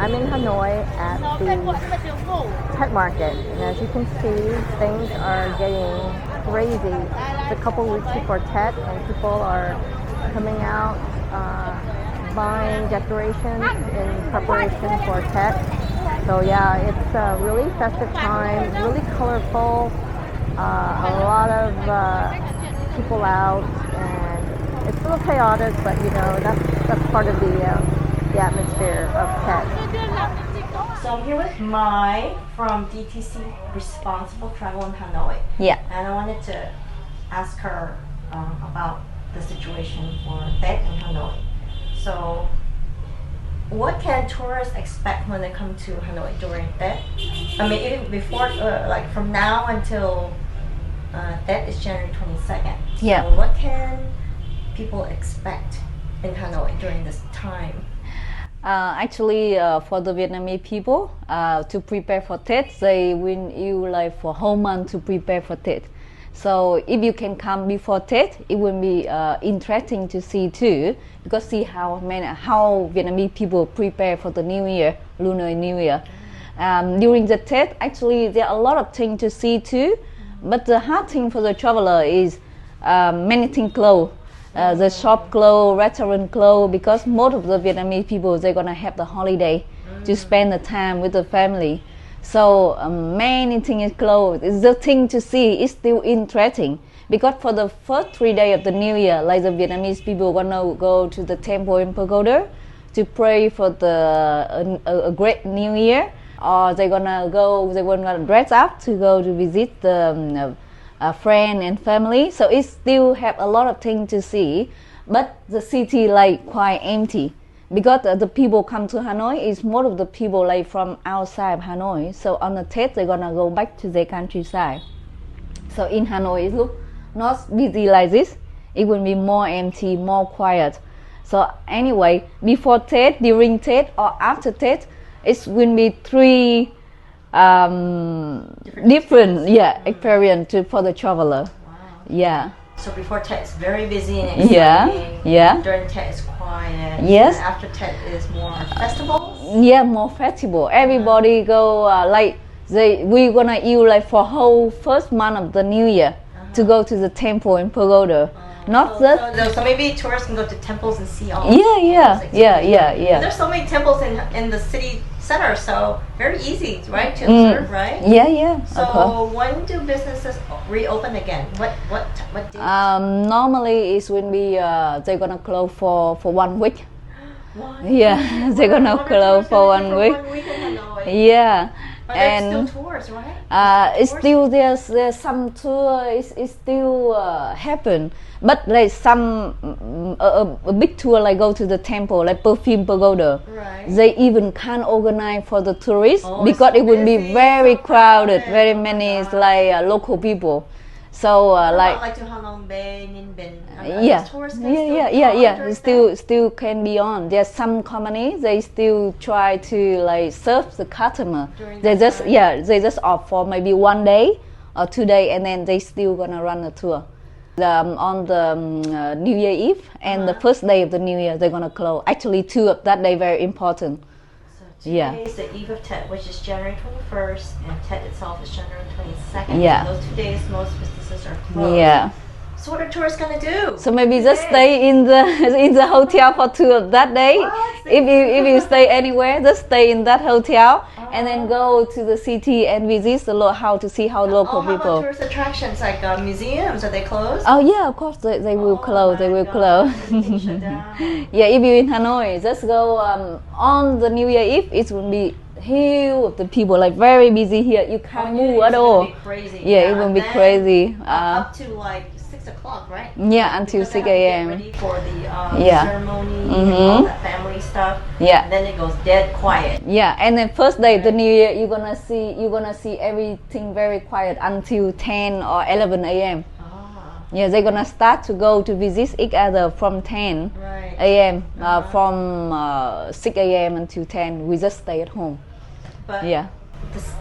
I'm in Hanoi at the Tet market, and as you can see, things are getting crazy. It's a couple weeks before Tet, and people are coming out buying decorations in preparation for Tet. So yeah, it's a really festive time, really colorful, a lot of people out, and it's a little chaotic, but you know, that's part of the atmosphere of Tet. So I'm here with Mai from DTC Responsible Travel in Hanoi. Yeah. And I wanted to ask her about the situation for Tet in Hanoi. So what can tourists expect when they come to Hanoi during Tet? I mean, even before, like from now until Tet is January 22nd. Yeah. So what can people expect in Hanoi during this time? Actually, for the Vietnamese people, to prepare for Tet, they will you like for whole month to prepare for Tet. So if you can come before Tet, it will be interesting to see too, because see how Vietnamese people prepare for the New Year, Lunar New Year. During the Tet, actually there are a lot of things to see too, but the hard thing for the traveler is many things closed. The shop close, restaurant close, because most of the Vietnamese people, they're gonna have the holiday to spend the time with the family. So many things is closed. It's the thing to see is still interesting, because for the first 3 days of the New Year, like the Vietnamese people gonna go to the temple in pagoda to pray for the a great New Year, or they're gonna dress up to go to visit the friend and family. So it still have a lot of things to see, but the city like quite empty, because the people come to Hanoi is most of the people like from outside Hanoi. So on the Tet they're gonna go back to their countryside. So in Hanoi it look not busy like this. It will be more empty, more quiet. So anyway, before Tet, during Tet, or after Tet, it will be three different experience for the traveler. Wow. Yeah. So before Tet is very busy and exciting. Yeah. During Tet is quiet. Yes. And after Tet is more festivals. Yeah, more festival. Everybody go we gonna use like for whole first month of the New Year to go to the temple in pagoda. So maybe tourists can go to temples and see all. Yeah. There's so many temples in the city center, so very easy, right, to observe, right? Yeah. So when do businesses reopen again? What dates? Normally it will be they're gonna close for 1 week. Yeah, they're gonna close for 1 week. 1 week in Hanoi. Yeah. But there's still tours, right? It's still there's some tour is still happen, but like some a big tour like go to the temple like Perfume Pagoda. Right. They even can't organize for the tourists because it will be very crowded, very many local people. So like to Halong Bay, Ninh Bình. Still can be on. There's some companies they still try to like serve the customer. They just opt for maybe 1 day or 2 days, and then they still gonna run a tour. On the New Year Eve and the first day of the New Year they're gonna close. Actually, 2 of that day very important. So today is the eve of Tet, which is January 21st, and Tet itself is January 22nd. Yeah. So those 2 days, most businesses are closed. Yeah. So what are tourists gonna do? So maybe just stay in the hotel for 2 of that day. If you stay anywhere, just stay in that hotel and then go to the city and visit how to see how local how people. about tourist attractions like museums? Are they closed? Oh yeah, of course they will close. They will close. Shut down. Yeah, if you're in Hanoi, just go on the New Year Eve. It will be huge of the people, like very busy here. You can't move at all. Crazy. Yeah, it will be crazy. Up to like 6 o'clock, right? Yeah, until because 6 they have a.m. to get ready for the ceremony and all that family stuff. Yeah. And then it goes dead quiet. Yeah, and then first day of the New Year, you're gonna see everything very quiet until 10 or 11 a.m. Yeah, they're gonna start to go to visit each other from 10 a.m. From 6 a.m. until 10. We just stay at home. But yeah.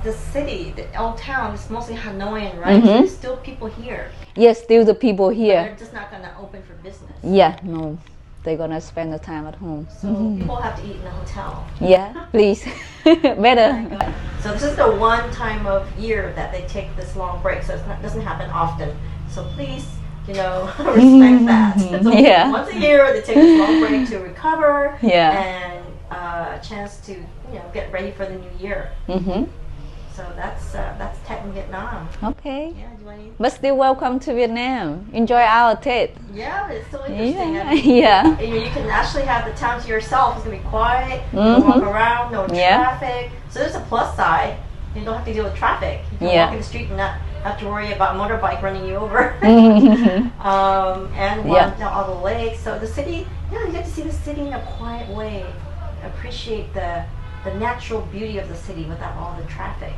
The city, the old town is mostly Hanoian, right? So there's still people here. Yes, still the people here. But they're just not gonna open for business. Yeah, no. they're gonna spend the time at home. So people have to eat in a hotel. Yeah, please. Better. So this is the one time of year that they take this long break. So it doesn't happen often. So please, respect that. It's only Yeah. once a year they take this long break to recover. Yeah. And a chance to get ready for the new year. So that's Tet in Vietnam. Okay. Yeah, do you want to? But still welcome to Vietnam. Enjoy our Tết. Yeah, it's so interesting. Yeah. I mean, Yeah. you can actually have the town to yourself. It's gonna be quiet. You can walk around, no traffic. So there's a plus side. You don't have to deal with traffic. You can walk in the street and not have to worry about a motorbike running you over. And walk down all the lakes. So the city, you get to see the city in a quiet way. Appreciate the natural beauty of the city without all the traffic.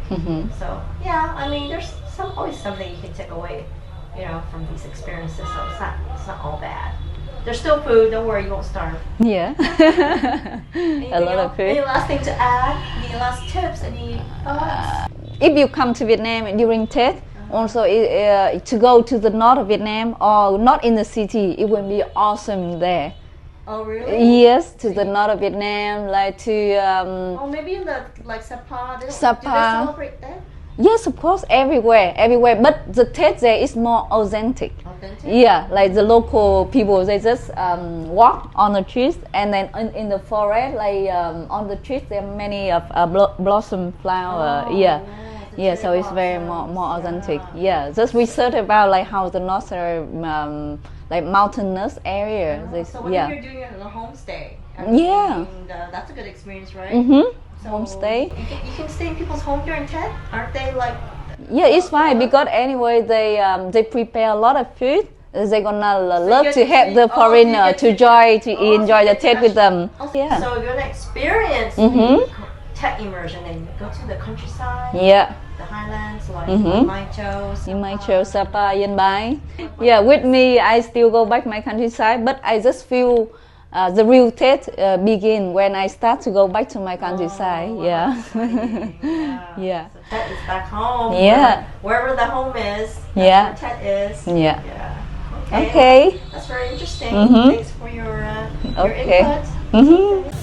So I mean, there's always something you can take away, from these experiences. So it's not all bad. There's still food. Don't worry, you won't starve. Yeah. A lot of food. Any last thing to add? Any last tips? Any thoughts? If you come to Vietnam during Tết, also to go to the north of Vietnam or not in the city, it will be awesome there. Oh really? Yes, to the north of Vietnam, like to. Maybe in the Sapa. Do they Sapa. celebrate that? Yes, of course, everywhere. But the Tết there is more authentic. Authentic? Yeah, like the local people, they just walk on the trees, and then in the forest, like on the trees, there are many of blossom flower. Yeah, so it's very more authentic. Yeah, just research about like how the north are like mountainous area. So when you're doing it in a homestay, that's a good experience, right? So homestay. You can stay in people's home during Tết, aren't they? Like. Yeah, it's fine because anyway they prepare a lot of food. They're gonna love to have the foreigner to enjoy the Tết with them. Yeah. So you're gonna experience Tết immersion and go to the countryside. Yeah. The highlands like Mai Châu, Sapa, Yên Bái. Yeah, with me, I still go back my countryside, but I just feel the real Tết begin when I start to go back to my countryside. Yeah. Yeah. So Tết is back home. Yeah. Wherever the home is, that's where Tết is. Yeah. Okay. That's very interesting. Thanks for your input.